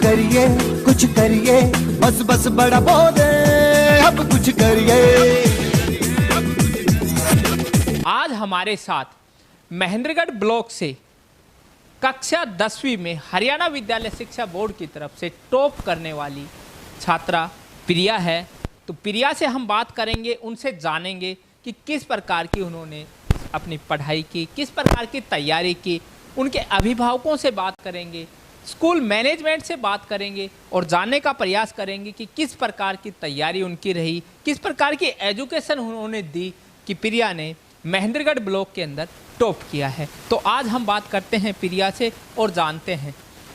कुछ करिए, बस बस बड़ा बोले, अब कुछ करिए। आज हमारे साथ महेंद्रगढ़ ब्लॉक से कक्षा 10वीं में हरियाणा विद्यालय शिक्षा बोर्ड की तरफ से टॉप करने वाली छात्रा प्रिया है। तो प्रिया से हम बात करेंगे, उनसे जानेंगे कि किस प्रकार की उन्होंने अपनी पढ़ाई की, किस प्रकार की तैयारी की। उनके अभिभावकों से बात करेंगे, स्कूल मैनेजमेंट से बात करेंगे और जानने का प्रयास करेंगे कि किस प्रकार की तैयारी उनकी रही, किस प्रकार की एजुकेशन उन्होंने दी कि प्रिया ने महेंद्रगढ़ ब्लॉक के अंदर टॉप किया है। तो आज हम बात करते हैं प्रिया से और जानते हैं।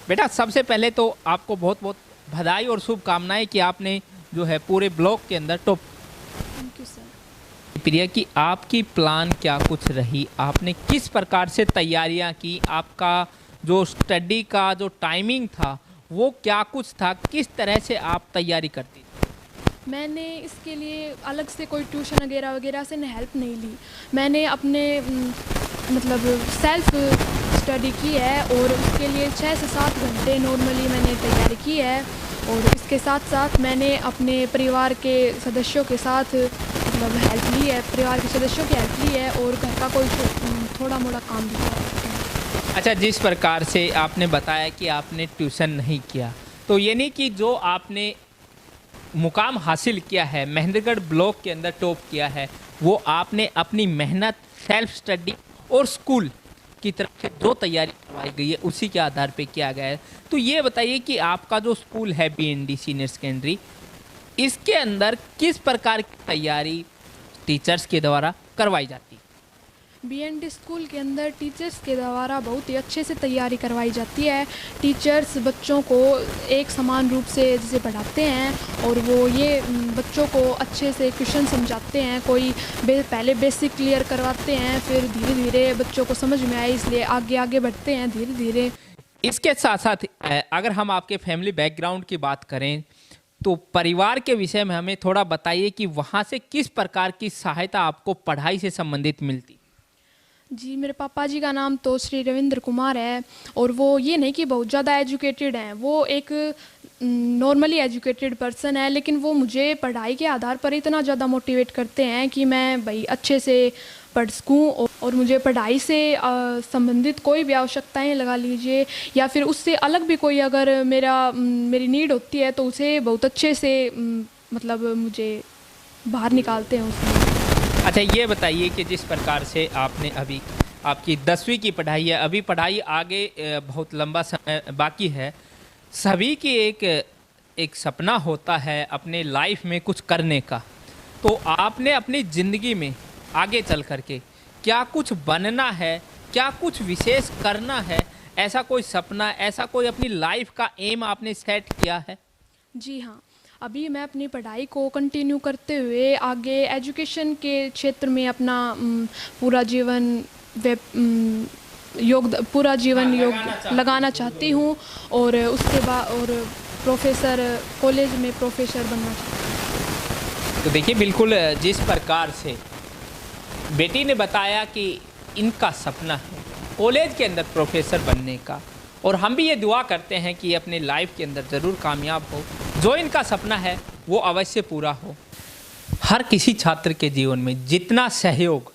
बेटा, सबसे पहले तो आपको बहुत बहुत बधाई और शुभकामनाएं कि आपने जो है पूरे ब्लॉक के अंदर top. Thank you sir. Priya की आपकी प्लान क्या कुछ रही, आपने किस प्रकार से तैयारियां की, आपका जो स्टडी का जो टाइमिंग था वो क्या कुछ था, किस तरह से आप तैयारी करती थी? मैंने इसके लिए अलग से कोई ट्यूशन वगैरह से हेल्प नहीं ली। मैंने अपने मतलब सेल्फ स्टडी की है और उसके लिए 6 से 7 घंटे नॉर्मली मैंने तैयारी की है। और इसके साथ साथ मैंने अपने परिवार के सदस्यों के साथ मतलब हेल्प ली है, परिवार के सदस्यों की हेल्प ली है और घर का कोई थोड़ा मोड़ा काम भी किया है। अच्छा, जिस प्रकार से आपने बताया कि आपने ट्यूशन नहीं किया, तो ये नहीं कि जो आपने मुकाम हासिल किया है, महेंद्रगढ़ ब्लॉक के अंदर टॉप किया है, वो आपने अपनी मेहनत, सेल्फ स्टडी और स्कूल की तरफ से जो तैयारी करवाई गई है उसी के आधार पे किया गया है। तो ये बताइए कि आपका जो स्कूल है BND सीनियर सेकेंडरी, इसके अंदर किस प्रकार की तैयारी टीचर्स के द्वारा करवाई जाती है? BND स्कूल के अंदर टीचर्स के द्वारा बहुत ही अच्छे से तैयारी करवाई जाती है। टीचर्स बच्चों को एक समान रूप से जैसे पढ़ाते हैं और वो ये बच्चों को अच्छे से क्वेश्चन समझाते हैं। कोई पहले बेसिक क्लियर करवाते हैं, फिर धीरे धीरे बच्चों को समझ में आए इसलिए आगे आगे बढ़ते हैं धीरे धीरे। इसके साथ साथ अगर हम आपके फैमिली बैकग्राउंड की बात करें तो परिवार के विषय में हमें थोड़ा बताइए कि वहाँ से किस प्रकार की सहायता आपको पढ़ाई से संबंधित मिलती? जी, मेरे पापा जी का नाम तो श्री रविंद्र कुमार है और वो ये नहीं कि बहुत ज़्यादा एजुकेटेड हैं, वो एक नॉर्मली एजुकेटेड पर्सन है, लेकिन वो मुझे पढ़ाई के आधार पर इतना ज़्यादा मोटिवेट करते हैं कि मैं भाई अच्छे से पढ़ सकूँ। और मुझे पढ़ाई से संबंधित कोई भी आवश्यकताएं लगा लीजिए या फिर उससे अलग भी कोई अगर मेरी नीड होती है तो उसे बहुत अच्छे से मतलब मुझे बाहर निकालते हैं उसमें। अच्छा, ये बताइए कि जिस प्रकार से आपने अभी आपकी 10वीं की पढ़ाई है, अभी पढ़ाई आगे बहुत लंबा समय बाकी है। सभी की एक सपना होता है अपने लाइफ में कुछ करने का। तो आपने अपनी ज़िंदगी में आगे चल करके क्या कुछ बनना है, क्या कुछ विशेष करना है, ऐसा कोई सपना, ऐसा कोई अपनी लाइफ का एम आपने सेट किया है? जी हाँ, अभी मैं अपनी पढ़ाई को कंटिन्यू करते हुए आगे एजुकेशन के क्षेत्र में अपना पूरा जीवन योग लगाना चाहती हूँ और उसके बाद और कॉलेज में प्रोफेसर बनना चाहती हूँ। तो देखिए, बिल्कुल जिस प्रकार से बेटी ने बताया कि इनका सपना है कॉलेज के अंदर प्रोफेसर बनने का, और हम भी ये दुआ करते हैं कि अपने लाइफ के अंदर ज़रूर कामयाब हो, जो इनका सपना है वो अवश्य पूरा हो। हर किसी छात्र के जीवन में जितना सहयोग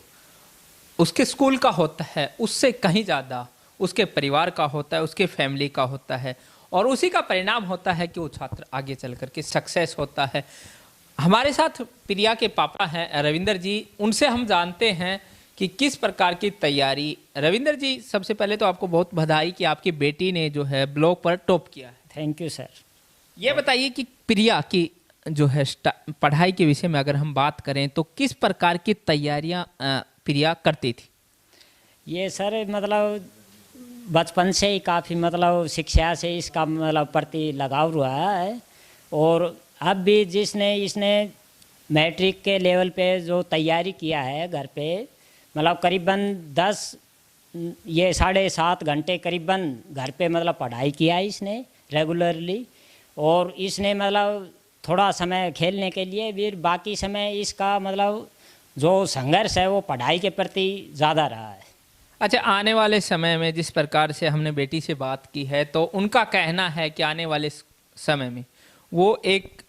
उसके स्कूल का होता है उससे कहीं ज़्यादा उसके परिवार का होता है, उसके फैमिली का होता है, और उसी का परिणाम होता है कि वो छात्र आगे चल कर के सक्सेस होता है। हमारे साथ प्रिया के पापा हैं रविंदर जी, उनसे हम जानते हैं कि किस प्रकार की तैयारी। रविंदर जी, सबसे पहले तो आपको बहुत बधाई कि आपकी बेटी ने जो है ब्लॉक पर टॉप किया है। Thank you sir. ये बताइए कि प्रिया की जो है पढ़ाई के विषय में अगर हम बात करें तो किस प्रकार की तैयारियां प्रिया करती थी? ये सर मतलब बचपन से ही काफ़ी मतलब शिक्षा से इसका मतलब प्रति लगाव रहा है, और अब भी इसने मैट्रिक के लेवल पे जो तैयारी किया है घर पे, मतलब करीबन 7.5 घंटे करीबन घर पे मतलब पढ़ाई किया है इसने रेगुलरली, और इसने मतलब थोड़ा समय खेलने के लिए भी, बाकी समय इसका मतलब जो संघर्ष है वो पढ़ाई के प्रति ज़्यादा रहा है। अच्छा, आने वाले समय में जिस प्रकार से हमने बेटी से बात की है, तो उनका कहना है कि आने वाले समय में वो एक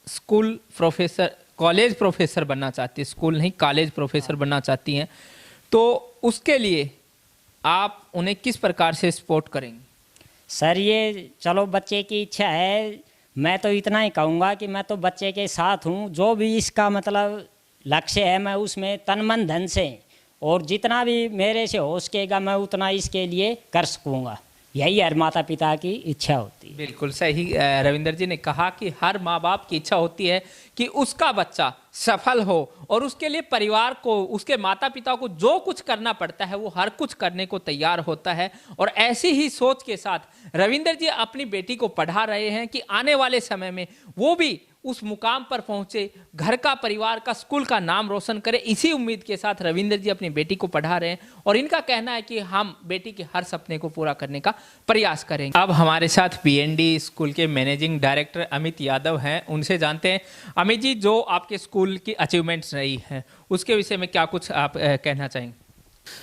स्कूल प्रोफेसर, कॉलेज प्रोफेसर बनना चाहती है, स्कूल नहीं कॉलेज प्रोफेसर बनना चाहती हैं। तो उसके लिए आप उन्हें किस प्रकार से सपोर्ट करेंगे? सर ये चलो बच्चे की इच्छा है, मैं तो इतना ही कहूँगा कि मैं तो बच्चे के साथ हूँ। जो भी इसका मतलब लक्ष्य है मैं उसमें तन मन धन से और जितना भी मेरे से हो सकेगा मैं उतना इसके लिए कर सकूँगा। यही हर माता पिता की इच्छा होती है। बिल्कुल सही रविंद्र जी ने कहा कि हर माँ बाप की इच्छा होती है कि उसका बच्चा सफल हो और उसके लिए परिवार को, उसके माता पिता को जो कुछ करना पड़ता है वो हर कुछ करने को तैयार होता है। और ऐसी ही सोच के साथ रविंद्र जी अपनी बेटी को पढ़ा रहे हैं कि आने वाले समय में वो भी उस मुकाम पर पहुंचे, घर का, परिवार का, स्कूल का नाम रोशन करे। इसी उम्मीद के साथ रविंद्र जी अपनी बेटी को पढ़ा रहे हैं और इनका कहना है कि हम बेटी के हर सपने को पूरा करने का प्रयास करेंगे। अब हमारे साथ बीएनडी स्कूल के मैनेजिंग डायरेक्टर अमित यादव हैं, उनसे जानते हैं। अमित जी, जो आपके स्कूल की अचीवमेंट्स रही हैं उसके विषय में क्या कुछ आप कहना चाहेंगे?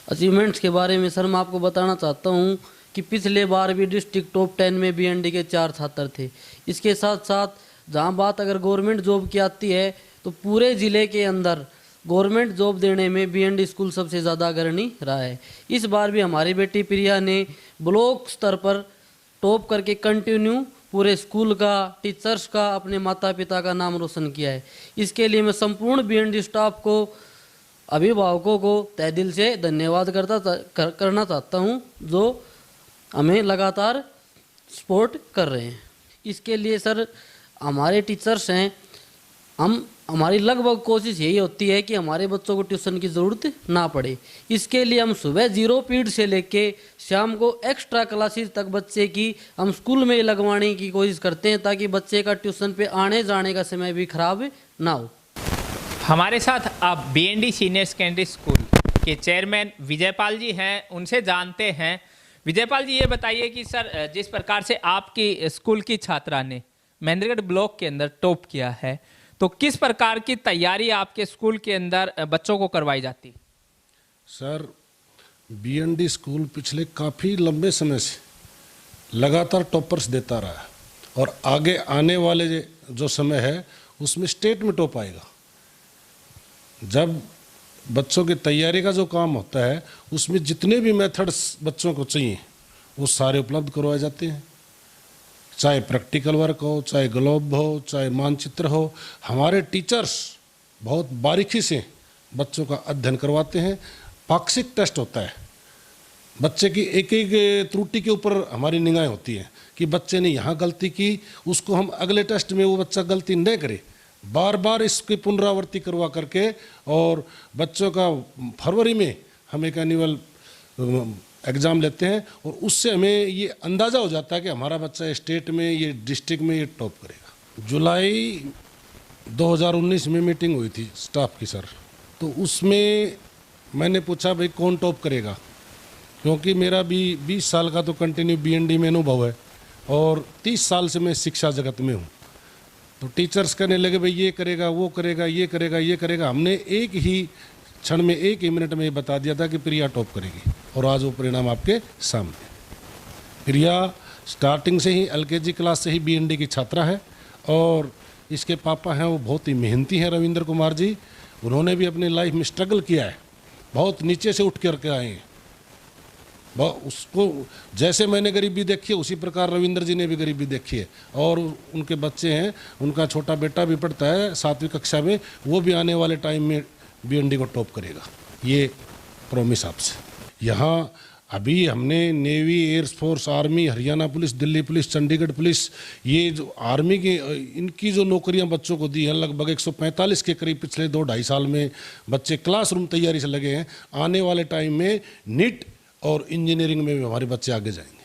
अचीवमेंट्स के बारे में सर मैं आपको बताना चाहता हूँ कि पिछले बार भी डिस्ट्रिक्ट टॉप 10 में बीएनडी के 4 छात्र थे। इसके साथ साथ जहाँ बात अगर गवर्नमेंट जॉब की आती है तो पूरे ज़िले के अंदर गवर्नमेंट जॉब देने में बीएनडी स्कूल सबसे ज़्यादा अग्रणी रहा है। इस बार भी हमारी बेटी प्रिया ने ब्लॉक स्तर पर टॉप करके कंटिन्यू पूरे स्कूल का, टीचर्स का, अपने माता पिता का नाम रोशन किया है। इसके लिए मैं संपूर्ण बीएनडी स्टाफ को, अभिभावकों को तहे दिल से धन्यवाद करना चाहता हूँ जो हमें लगातार सपोर्ट कर रहे हैं। इसके लिए सर हमारे टीचर्स हैं, हमारी लगभग कोशिश यही होती है कि हमारे बच्चों को ट्यूशन की ज़रूरत ना पड़े। इसके लिए हम सुबह 0 पीरियड से लेके शाम को एक्स्ट्रा क्लासेस तक बच्चे की हम स्कूल में लगवाने की कोशिश करते हैं ताकि बच्चे का ट्यूशन पे आने जाने का समय भी खराब ना हो। हमारे साथ आप बीएनडी सीनियर सेकेंडरी स्कूल के चेयरमैन विजयपाल जी हैं, उनसे जानते हैं। विजयपाल जी, ये बताइए कि सर जिस प्रकार से आपकी स्कूल की छात्रा ने महेंद्रगढ़ ब्लॉक के अंदर टॉप किया है, तो किस प्रकार की तैयारी आपके स्कूल के अंदर बच्चों को करवाई जाती? सर बीएनडी स्कूल पिछले काफ़ी लंबे समय से लगातार टॉपर्स देता रहा है और आगे आने वाले जो समय है उसमें स्टेट में टॉप आएगा। जब बच्चों की तैयारी का जो काम होता है उसमें जितने भी मेथड्स बच्चों को चाहिए वो सारे उपलब्ध करवाए जाते हैं, चाहे प्रैक्टिकल वर्क हो, चाहे ग्लोब हो, चाहे मानचित्र हो। हमारे टीचर्स बहुत बारीकी से बच्चों का अध्ययन करवाते हैं। पाक्षिक टेस्ट होता है, बच्चे की एक एक त्रुटि के ऊपर हमारी निगाहें होती हैं कि बच्चे ने यहाँ गलती की, उसको हम अगले टेस्ट में वो बच्चा गलती न करे। बार बार इसकी पुनरावृत्ति करवा करके और बच्चों का फरवरी में हम एक एनुअल एग्ज़ाम लेते हैं और उससे हमें ये अंदाज़ा हो जाता है कि हमारा बच्चा स्टेट में, ये डिस्ट्रिक्ट में ये टॉप करेगा। जुलाई 2019 में मीटिंग हुई थी स्टाफ की सर, तो उसमें मैंने पूछा भाई कौन टॉप करेगा, क्योंकि मेरा भी 20 साल का तो कंटिन्यू बीएनडी में अनुभव है और 30 साल से मैं शिक्षा जगत में हूँ। तो टीचर्स कहने लगे भाई ये करेगा, वो करेगा, ये करेगा, ये करेगा। हमने एक ही क्षण में, एक ही मिनट में ये बता दिया था कि प्रिया टॉप करेगी और आज वो परिणाम आपके सामने। प्रिया स्टार्टिंग से ही एलकेजी क्लास से ही बीएनडी की छात्रा है और इसके पापा हैं वो बहुत ही मेहनती हैं, रविंद्र कुमार जी। उन्होंने भी अपनी लाइफ में स्ट्रगल किया है, बहुत नीचे से उठ करके आए हैं। उसको जैसे मैंने गरीबी देखी है उसी प्रकार रविंद्र जी ने भी गरीबी देखी है और उनके बच्चे हैं, उनका छोटा बेटा भी पढ़ता है 7वीं कक्षा में, वो भी आने वाले टाइम में बीएनडी को टॉप करेगा, ये प्रॉमिस आपसे। यहाँ अभी हमने navy, air force, army, Haryana police, Delhi police, Chandigarh police, ये जो आर्मी की इनकी जो नौकरियां बच्चों को दी हैं, लगभग 145 के करीब पिछले 2-2.5 साल में बच्चे क्लासरूम तैयारी से लगे हैं। आने वाले टाइम में नीट और इंजीनियरिंग में भी हमारे बच्चे आगे जाएंगे।